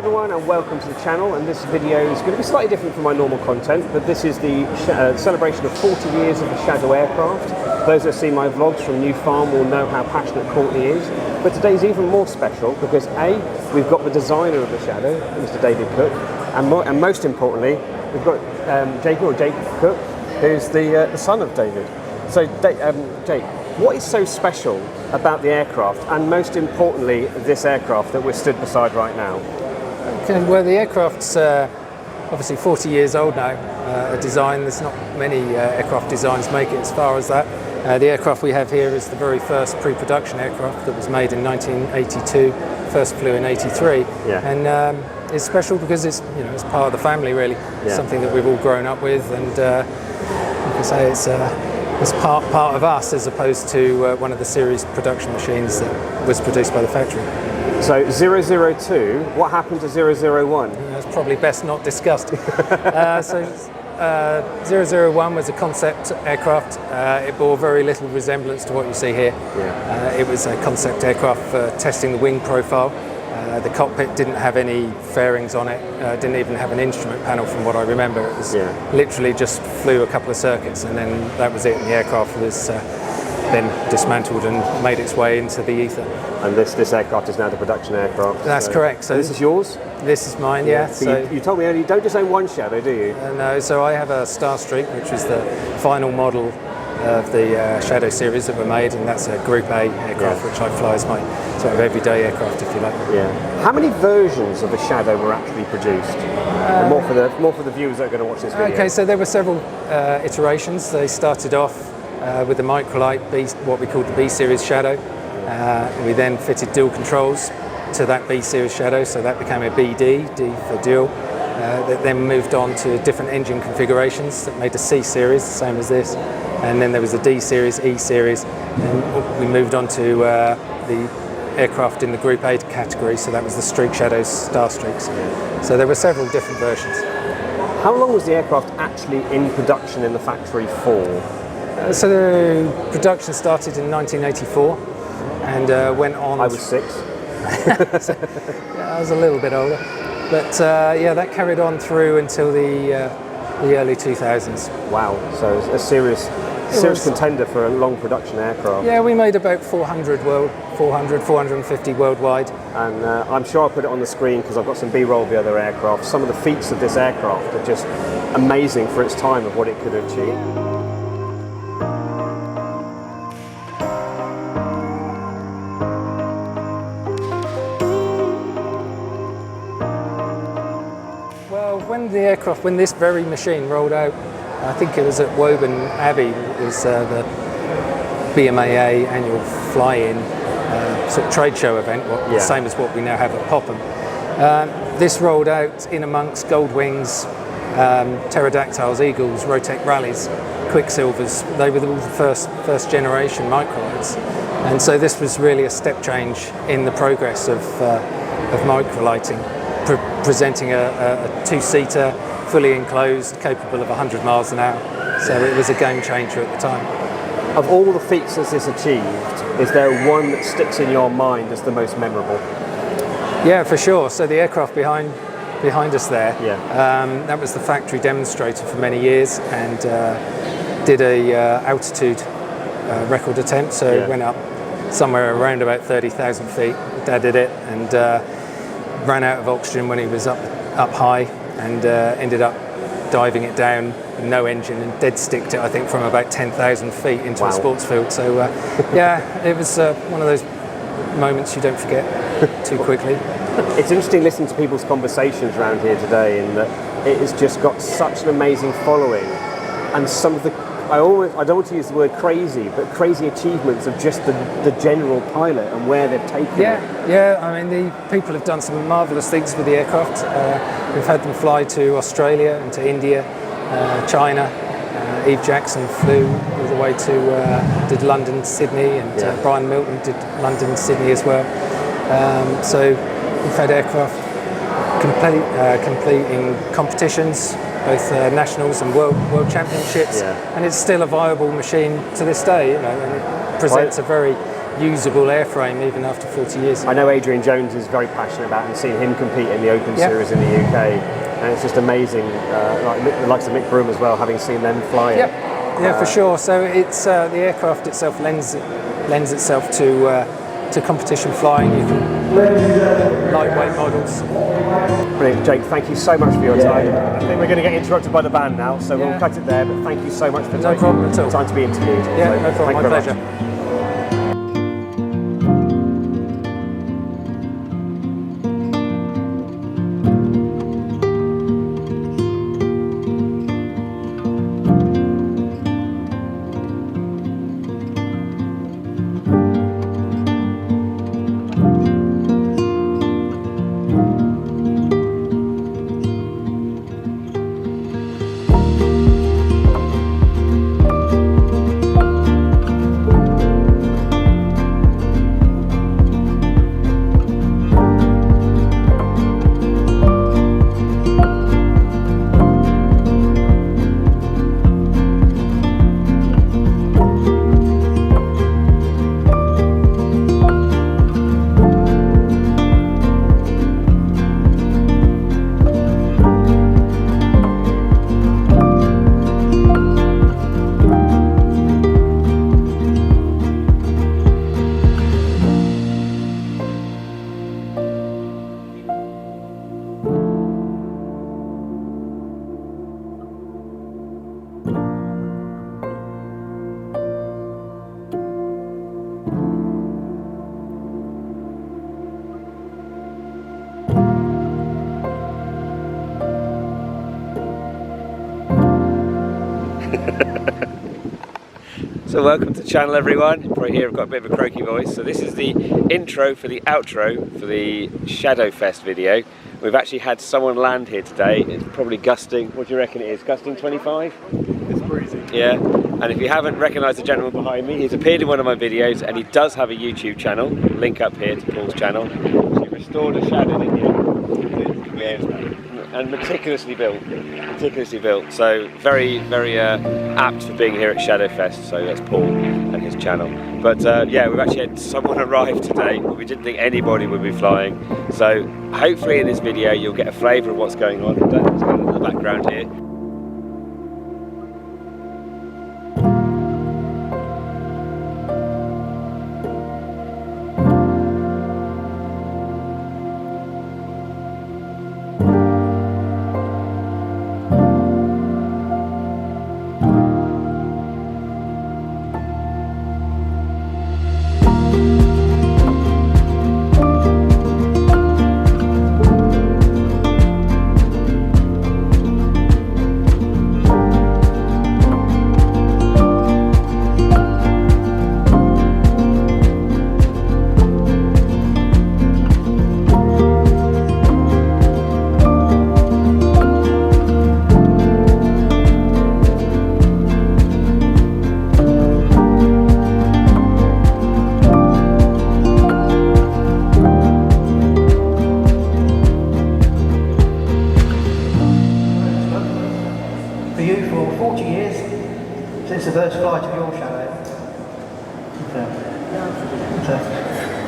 everyone and welcome to the channel, and this video is going to be slightly different from my normal content, but this is the celebration of 40 years of the Shadow aircraft. Those that have seen my vlogs from New Farm will know how passionate Courtney is, but today's even more special because A, we've got the designer of the Shadow, Mr. David Cook, and most importantly, we've got Jake Cook, who's the son of David. So Jake, what is so special about the aircraft, and most importantly this aircraft that we're stood beside right now? Okay, well, the aircraft's obviously 40 years old now, a design. There's not many aircraft designs make it as far as that. The aircraft we have here is the very first pre-production aircraft that was made in 1982, first flew in 83, and it's special because it's part of the family really. It's something that we've all grown up with, and you can say it's part of us as opposed to one of the series production machines that was produced by the factory. So 002, what happened to 001? That's probably best not discussed. 001 was a concept aircraft. It bore very little resemblance to what you see here. It was a concept aircraft for testing the wing profile. The cockpit didn't have any fairings on it, didn't even have an instrument panel from what I remember. It was literally just flew a couple of circuits and then that was it, and the aircraft was then dismantled and made its way into the ether. And this aircraft is now the production aircraft? That's correct. So this is yours? This is mine, yeah. So you told me earlier, you don't just own one Shadow, do you? No, so I have a Starstreak, which was the final model of the Shadow series that were made, and that's a Group A aircraft, which I fly as my sort of everyday aircraft, if you like. How many versions of the Shadow were actually produced? More for the viewers that are going to watch this video. Okay, so there were several iterations. They started off with the Microlight, what we called the B series Shadow. We then fitted dual controls to that B series Shadow, so that became a BD, D for dual. That then moved on to different engine configurations that made a C series, the same as this. And then there was a D series, E series, and we moved on to the aircraft in the Group A category, so that was the Streak Shadows, Starstreaks. So there were several different versions. How long was the aircraft actually in production in the factory for? So the production started in 1984 and went on... I was 6. So, I was a little bit older. But that carried on through until the early 2000s. Wow, so a serious contender for a long production aircraft. Yeah, we made about 450 worldwide. And I'm sure I'll put it on the screen because I've got some B-roll of the other aircraft. Some of the feats of this aircraft are just amazing for its time of what it could achieve. When this very machine rolled out, I think it was at Woburn Abbey, it was the BMAA annual fly-in sort of trade show event, the same as what we now have at Popham. This rolled out in amongst Goldwings, pterodactyls, eagles, Rotec rallies, Quicksilvers. They were all the first generation Microlights, and so this was really a step change in the progress of microlighting. Presenting a two-seater, fully enclosed, capable of 100 miles an hour. So it was a game changer at the time. Of all the feats that this achieved, is there one that sticks in your mind as the most memorable? Yeah, for sure. So the aircraft behind us there, that was the factory demonstrator for many years, and did a altitude record attempt. So it went up somewhere around about 30,000 feet. Dad did it, and ran out of oxygen when he was up high, and ended up diving it down with no engine and dead sticked it, I think, from about 10,000 feet into a sports field. So it was one of those moments you don't forget too quickly. It's interesting listening to people's conversations around here today, in that it has just got such an amazing following, and some of the I don't want to use the word crazy, but crazy achievements of just the general pilot and where they've taken it. Yeah, I mean, the people have done some marvellous things with the aircraft. We've had them fly to Australia and to India, China. Eve Jackson flew all the way to, did London, Sydney, and Brian Milton did London, Sydney as well. So we've had aircraft completing competitions, both nationals and world championships, and it's still a viable machine to this day. And it presents a very usable airframe even after 40 years. I know Adrian Jones is very passionate about it, and seeing him compete in the Open Series in the UK, and it's just amazing. Like the likes of Mick Broom as well, having seen them fly it. Yeah, for sure. So it's the aircraft itself lends itself to competition flying. You can lightweight models. Brilliant, Jake. Thank you so much for your time. I think we're going to get interrupted by the band now, so we'll cut it there. But thank you so much for No problem at all. time to be interviewed. Yeah, no problem. My pleasure. So welcome to the channel, everyone. You probably hear I've got a bit of a croaky voice. So this is the intro for the outro for the Shadowfest video. We've actually had someone land here today. It's probably gusting, what do you reckon it is? Gusting 25? It's freezing. Yeah. And if you haven't recognised the gentleman behind me, he's appeared in one of my videos and he does have a YouTube channel. Link up here to Paul's channel. He restored a shadow, didn't you? Yeah. And meticulously built, so very, very apt for being here at Shadowfest. So that's Paul and his channel. But yeah, we've actually had someone arrive today, but we didn't think anybody would be flying. So hopefully in this video you'll get a flavour of what's going on. That's kind of the background here. Since the first flight of your shadow.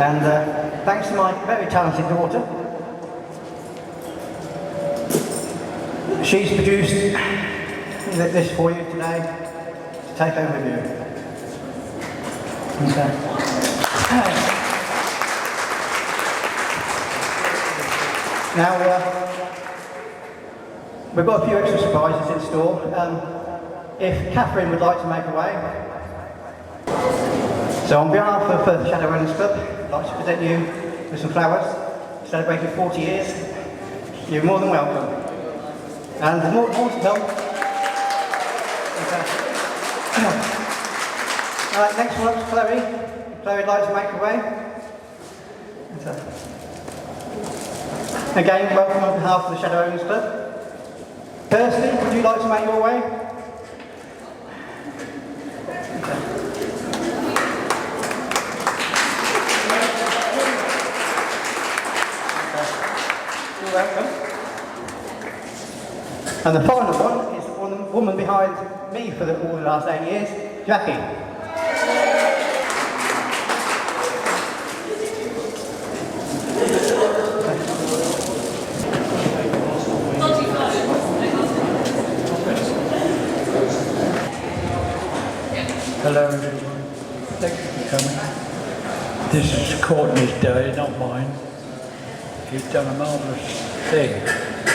And thanks to my very talented daughter, she's produced this for you today to take home with you. Now, we've got a few extra surprises in store. If Catherine would like to make her way. So on behalf of the Shadow Runners Club, I'd like to present you with some flowers, celebrating 40 years. You're more than welcome. And more to come. Next one up is Chloe. If Chloe would like to make her way. Again, welcome on behalf of the Shadow Runners Club. Kirsty, would you like to make your way? And the final one is the woman behind me for all the last 8 years, Jackie. Courtney's day, not mine. He's done a marvellous thing,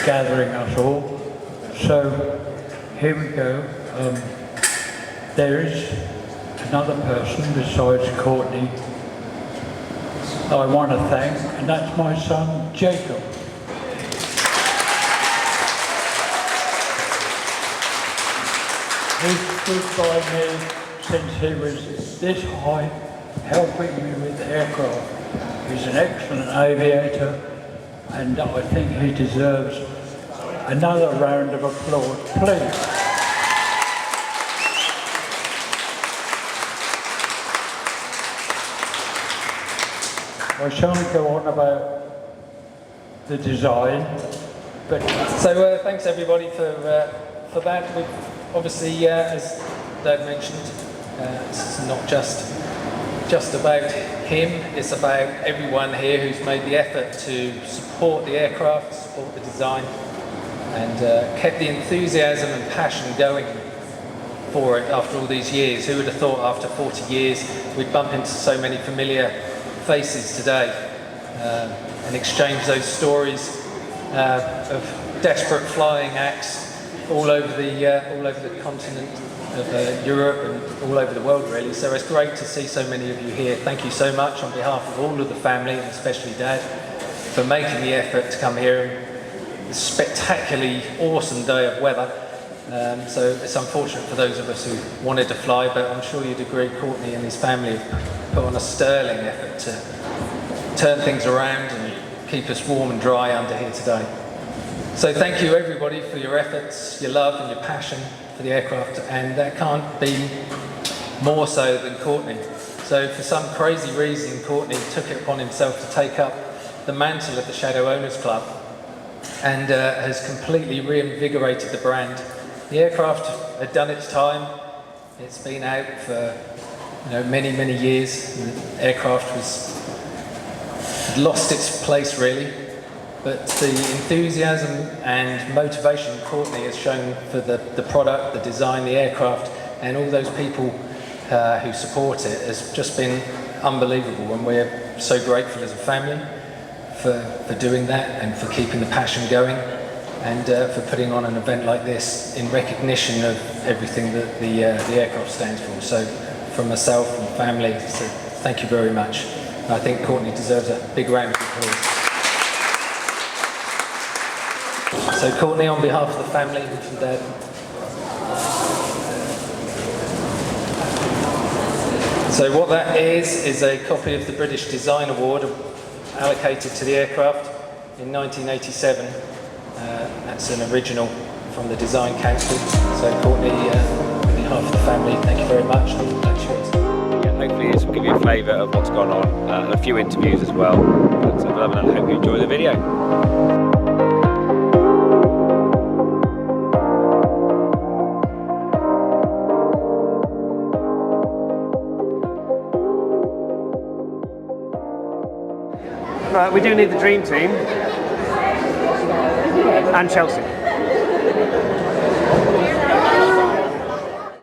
gathering us all. So, here we go. There is another person besides Courtney I want to thank, and that's my son, Jacob. He's stood by me since he was this high, helping me with aircraft. He's an excellent aviator, and I think he deserves another round of applause, please. I shan't go on about the design, but... So thanks everybody for that. We've obviously, as Dave mentioned, it's not just about him, it's about everyone here who's made the effort to support the aircraft, support the design, and kept the enthusiasm and passion going for it after all these years. Who would have thought after 40 years we'd bump into so many familiar faces today and exchange those stories of desperate flying acts all over the continent of Europe and all over the world really. So it's great to see so many of you here. Thank you so much on behalf of all of the family and especially Dad for making the effort to come here on this spectacularly awesome day of weather. So it's unfortunate for those of us who wanted to fly, but I'm sure you'd agree Courtney and his family have put on a sterling effort to turn things around and keep us warm and dry under here today. So thank you everybody for your efforts, your love and your passion for the aircraft, and that can't be more so than Courtney. So for some crazy reason Courtney took it upon himself to take up the mantle of the Shadow Owners Club and has completely reinvigorated the brand. The aircraft had done its time. It's been out for many years. The aircraft had lost its place really, but the enthusiasm and motivation Courtney has shown for the product, the design, the aircraft, and all those people who support it has just been unbelievable, and we're so grateful as a family for doing that and for keeping the passion going, and for putting on an event like this in recognition of everything that the aircraft stands for. So from myself and family, so thank you very much. And I think Courtney deserves a big round of applause. So Courtney, on behalf of the family and from Dad. So what that is a copy of the British Design Award allocated to the aircraft in 1987. That's an original from the Design Council. So Courtney, on behalf of the family, thank you very much. Hopefully this will give you a flavour of what's gone on, and a few interviews as well. But other than that, I hope you enjoy the video. Right, we do need the dream team and Chelsea.